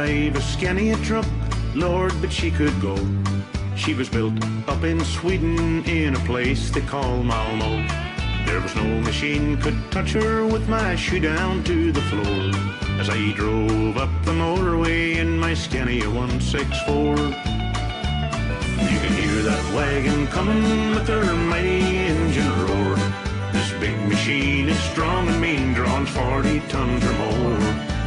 drive a Scania truck, Lord, but she could go. She was built up in Sweden in a place they call Malmo. There was no machine could touch her with my shoe down to the floor as I drove up the motorway in my Scania 164. You can hear that wagon coming with her mighty engine roar. This big machine is strong and mean, drawing 40 tons or more.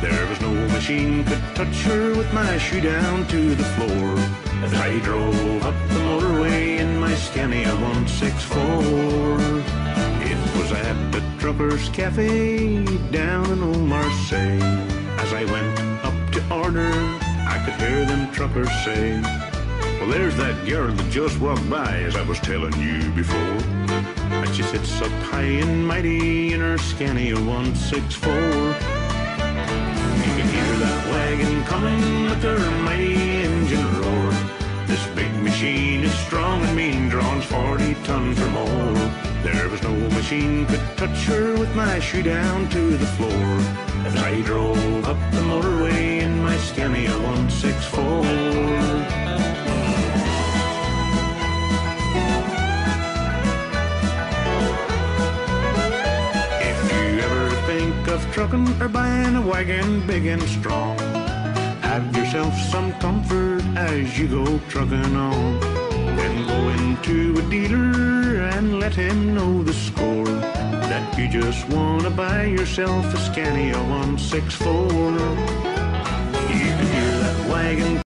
There was no machine could touch her with my shoe down to the floor as I drove up the motorway in my Scania 164. It was at the Truckers Cafe down in Old Marseille. As I went up to order, I could hear them truckers say, well, there's that girl that just walked by, as I was telling you before. And she sits up high and mighty in her Scania 164. You can hear that wagon coming with her mighty engine roar. This big machine is strong and mean, drawing 40 tons or more. There was no machine could touch her with my shoe down to the floor as I drove up the motorway in my Scania 164. Of trucking or buying a wagon big and strong, have yourself some comfort as you go trucking on. Then go into a dealer and let him know the score, that you just want to buy yourself a Scania 164. You can hear that wagon